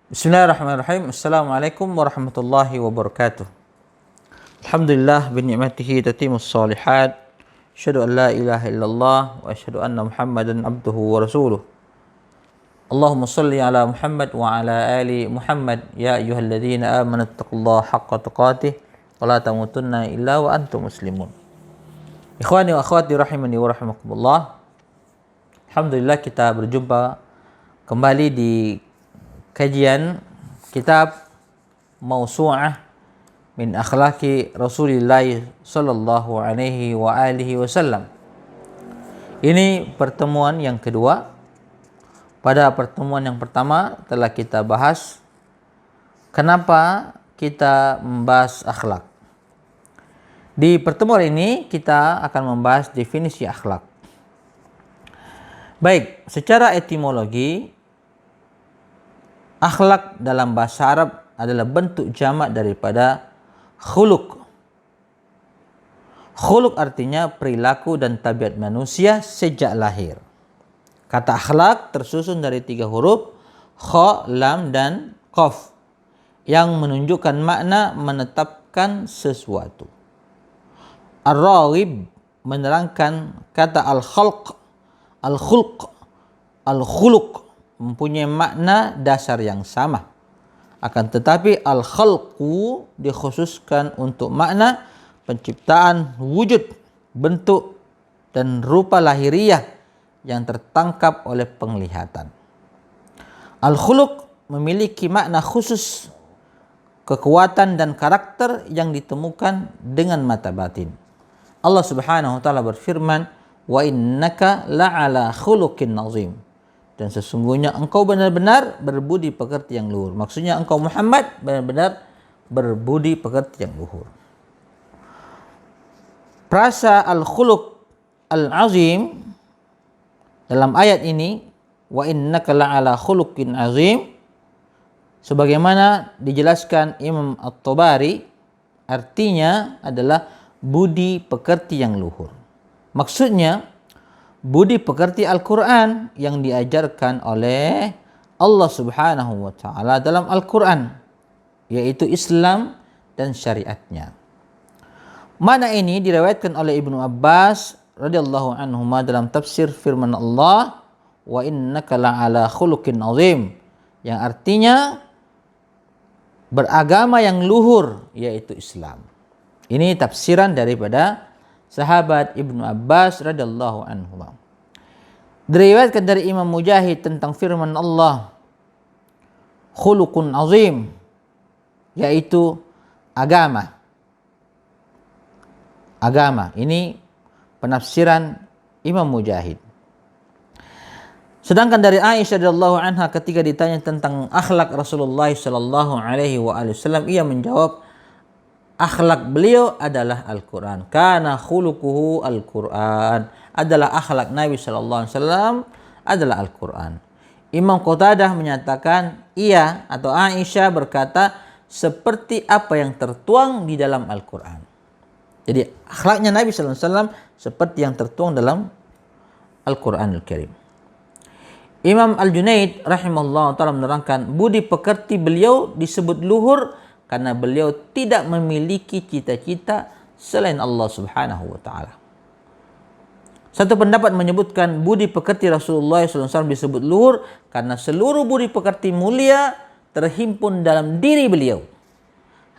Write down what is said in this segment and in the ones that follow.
Bismillahirrahmanirrahim. Assalamualaikum warahmatullahi wabarakatuh. Alhamdulillah bi ni'matihi tatimmus shalihat. Asyhadu an la ilaha illallah wa asyhadu anna Muhammadan abduhu wa rasuluh. Allahumma shalli ala Muhammad wa ala ali Muhammad. Ya ayyuhalladzina amanu taqullaha haqqa tuqatih wa la tamutunna illa wa antum muslimun. Ikhwani wa akhwati rahimani wa rahimakumullah. Alhamdulillah kita berjumpa kembali di kajian kitab Mausu'ah min akhlaqi Rasulillah sallallahu alaihi wa alihi wasallam. Ini pertemuan yang kedua. Pada pertemuan yang pertama telah kita bahas kenapa kita membahas akhlak. Di pertemuan ini kita akan membahas definisi akhlak. Baik, secara etimologi akhlak dalam bahasa Arab adalah bentuk jamak daripada khuluq. Khuluq artinya perilaku dan tabiat manusia sejak lahir. Kata akhlak tersusun dari 3 huruf, kha, lam, dan qaf, yang menunjukkan makna menetapkan sesuatu. Ar-Raghib menerangkan kata al-khalq, al-khulq, al-khuluq mempunyai makna dasar yang sama. Akan tetapi al-khalqu dikhususkan untuk makna penciptaan wujud, bentuk, dan rupa lahiriah yang tertangkap oleh penglihatan. Al-khuluq memiliki makna khusus, kekuatan dan karakter yang ditemukan dengan mata batin. Allah Subhanahu wa taala berfirman, "Wa innaka la'ala khuluqin 'azim." Dan sesungguhnya engkau benar-benar berbudi pekerti yang luhur. Maksudnya engkau Muhammad benar-benar berbudi pekerti yang luhur. Frasa al-khuluq al-azim dalam ayat ini, wa innaka la'ala khuluqin azim, sebagaimana dijelaskan Imam At-Tabari, artinya adalah budi pekerti yang luhur. Maksudnya budi pekerti Al-Quran yang diajarkan oleh Allah Subhanahu wa ta'ala dalam Al-Quran, yaitu Islam dan syariatnya. Makna ini diriwayatkan oleh Ibnu Abbas radhiyallahu anhuma dalam tafsir firman Allah, wa innaka la'ala khuluqin azim, yang artinya beragama yang luhur, yaitu Islam. Ini tafsiran daripada sahabat Ibnu Abbas radhiyallahu anhu. Diriwayatkan dari Imam Mujahid tentang firman Allah, khuluqun azim, yaitu agama. Agama. Ini penafsiran Imam Mujahid. Sedangkan dari Aisyah radhiyallahu anha ketika ditanya tentang akhlak Rasulullah sallallahu alaihi wasallam, ia menjawab, akhlak beliau adalah Al-Quran. Kana khuluquhu Al-Quran. Adalah akhlak Nabi SAW adalah Al-Quran. Imam Qatadah menyatakan, ia atau Aisyah berkata, seperti apa yang tertuang di dalam Al-Quran. Jadi akhlaknya Nabi SAW seperti yang tertuang dalam Al-Quran Al-Karim. Imam Al-Junaid rahimahullah ta'ala menerangkan, budi pekerti beliau disebut luhur karena beliau tidak memiliki cita-cita selain Allah Subhanahu wa ta'ala. Satu pendapat menyebutkan budi pekerti Rasulullah SAW disebut luhur karena seluruh budi pekerti mulia terhimpun dalam diri beliau.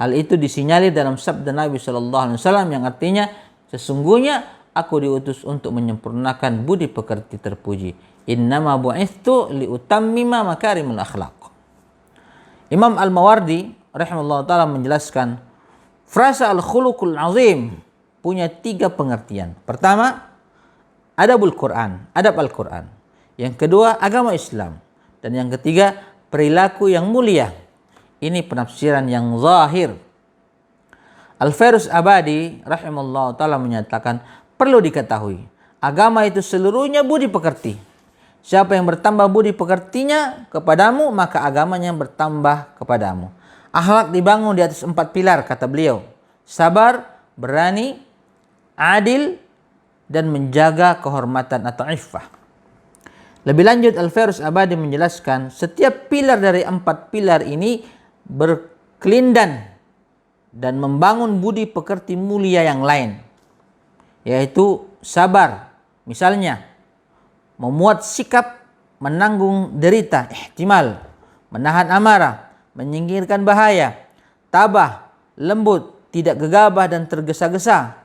Hal itu disinyalir dalam sabda Nabi SAW yang artinya, sesungguhnya aku diutus untuk menyempurnakan budi pekerti terpuji. Innama bu'ithtu liutammima makarimul akhlaq. Imam Al-Mawardi rahimahullah ta'ala menjelaskan, frasa al-khuluqul azim punya 3 pengertian. Pertama, adabul Quran, adab Al-Quran. Yang kedua, agama Islam. Dan yang ketiga, perilaku yang mulia. Ini penafsiran yang zahir. Al-Fairuz Abadi rahimahullah ta'ala menyatakan, perlu diketahui, agama itu seluruhnya budi pekerti. Siapa yang bertambah budi pekertinya kepadamu, maka agamanya bertambah kepadamu. Akhlak dibangun di atas 4 pilar, kata beliau. Sabar, berani, adil, dan menjaga kehormatan atau iffah. Lebih lanjut, Al-Fairuz Abadi menjelaskan setiap pilar dari 4 pilar ini berkelindan dan membangun budi pekerti mulia yang lain, yaitu sabar, misalnya memuat sikap, menanggung derita, ihtimal, menahan amarah, menyingkirkan bahaya, tabah, lembut, tidak gegabah dan tergesa-gesa.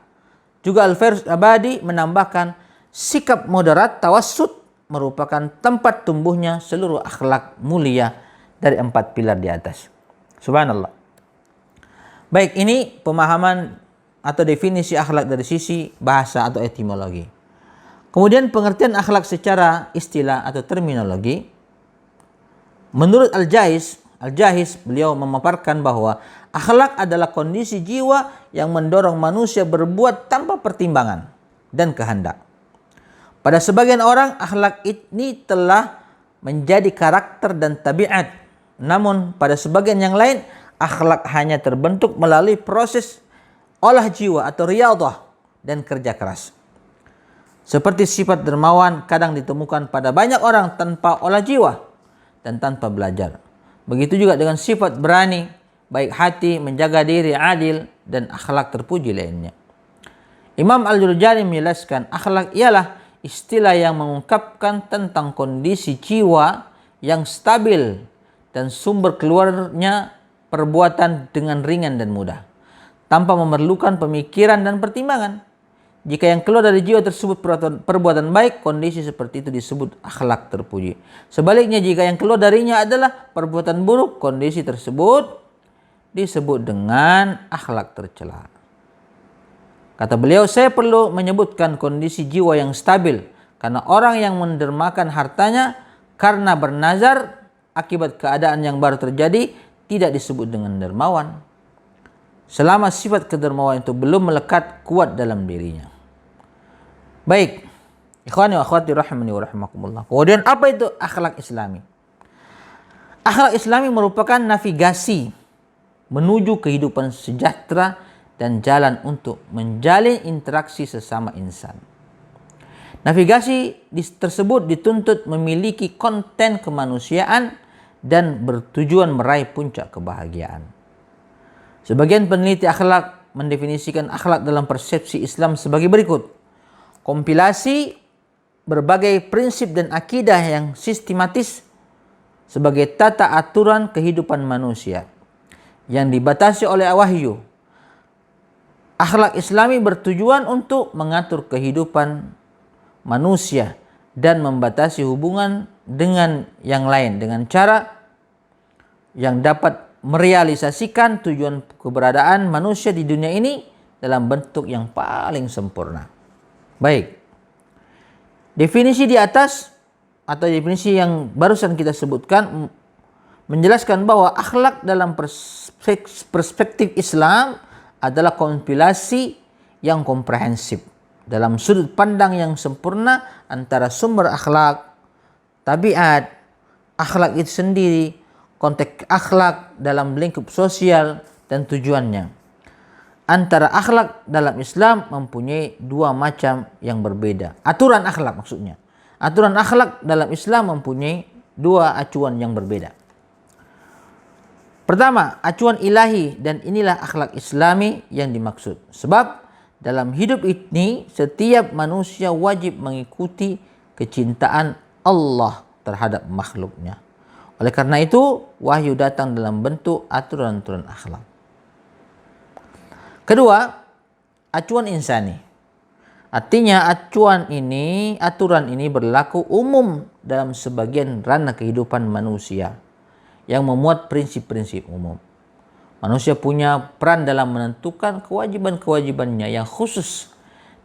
Juga Al-Fairuz Abadi menambahkan sikap moderat, tawassut, merupakan tempat tumbuhnya seluruh akhlak mulia dari 4 pilar di atas. Subhanallah. Baik, ini pemahaman atau definisi akhlak dari sisi bahasa atau etimologi. Kemudian pengertian akhlak secara istilah atau terminologi. Menurut Al-Jahiz, beliau memaparkan bahwa akhlak adalah kondisi jiwa yang mendorong manusia berbuat tanpa pertimbangan dan kehendak. Pada sebagian orang, akhlak ini telah menjadi karakter dan tabiat. Namun pada sebagian yang lain, akhlak hanya terbentuk melalui proses olah jiwa atau riyadhah dan kerja keras. Seperti sifat dermawan kadang ditemukan pada banyak orang tanpa olah jiwa dan tanpa belajar. Begitu juga dengan sifat berani, baik hati, menjaga diri, adil, dan akhlak terpuji lainnya. Imam Al-Jurjani menjelaskan akhlak ialah istilah yang mengungkapkan tentang kondisi jiwa yang stabil dan sumber keluarnya perbuatan dengan ringan dan mudah, tanpa memerlukan pemikiran dan pertimbangan. Jika yang keluar dari jiwa tersebut perbuatan baik, kondisi seperti itu disebut akhlak terpuji. Sebaliknya, jika yang keluar darinya adalah perbuatan buruk, kondisi tersebut disebut dengan akhlak tercela. Kata beliau, saya perlu menyebutkan kondisi jiwa yang stabil karena orang yang mendermakan hartanya karena bernazar akibat keadaan yang baru terjadi tidak disebut dengan dermawan selama sifat kedermawan itu belum melekat kuat dalam dirinya. Baik, ikhwani wa akhwati rahimani wa rahimakumullah. Kemudian apa itu akhlak Islami? Akhlak Islami merupakan navigasi menuju kehidupan sejahtera dan jalan untuk menjalin interaksi sesama insan. Navigasi tersebut dituntut memiliki konten kemanusiaan dan bertujuan meraih puncak kebahagiaan. Sebagian peneliti akhlak mendefinisikan akhlak dalam persepsi Islam sebagai berikut. Kompilasi berbagai prinsip dan akidah yang sistematis sebagai tata aturan kehidupan manusia yang dibatasi oleh wahyu. Akhlak Islami bertujuan untuk mengatur kehidupan manusia dan membatasi hubungan dengan yang lain dengan cara yang dapat merealisasikan tujuan keberadaan manusia di dunia ini dalam bentuk yang paling sempurna. Baik, definisi di atas atau definisi yang barusan kita sebutkan menjelaskan bahwa akhlak dalam perspektif Islam adalah kompilasi yang komprehensif dalam sudut pandang yang sempurna antara sumber akhlak, tabiat, akhlak itu sendiri, konteks akhlak dalam lingkup sosial dan tujuannya. Antara akhlak dalam Islam mempunyai 2 macam yang berbeda. Aturan akhlak maksudnya. Aturan akhlak dalam Islam mempunyai 2 acuan yang berbeda. Pertama, acuan ilahi, dan inilah akhlak Islami yang dimaksud. Sebab dalam hidup ini setiap manusia wajib mengikuti kecintaan Allah terhadap makhluknya. Oleh karena itu, wahyu datang dalam bentuk aturan-aturan akhlak. Kedua, acuan insani. Artinya aturan ini berlaku umum dalam sebagian ranah kehidupan manusia yang memuat prinsip-prinsip umum. Manusia punya peran dalam menentukan kewajiban-kewajibannya yang khusus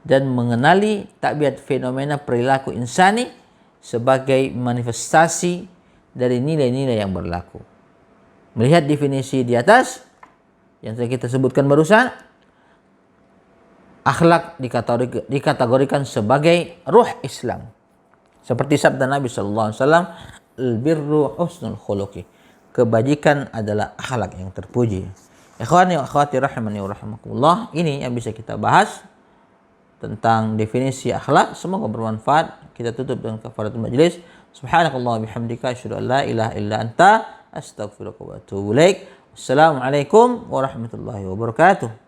dan mengenali tabiat fenomena perilaku insani sebagai manifestasi dari nilai-nilai yang berlaku. Melihat definisi di atas yang telah kita sebutkan barusan, akhlak dikategorikan sebagai ruh Islam. Seperti sabda Nabi SAW, al-birru husnul khuluqi. Kebajikan adalah akhlak yang terpuji. Ikhwani wa akhwati rahimani wa rahimakumullah, ini yang bisa kita bahas tentang definisi akhlak. Semoga bermanfaat. Kita tutup dengan kafaratul majlis. Subhanakallah bihamdika asyhadu an la ilaha illa anta astaghfiruka wa atubu ilaik. Assalamualaikum warahmatullahi wabarakatuh.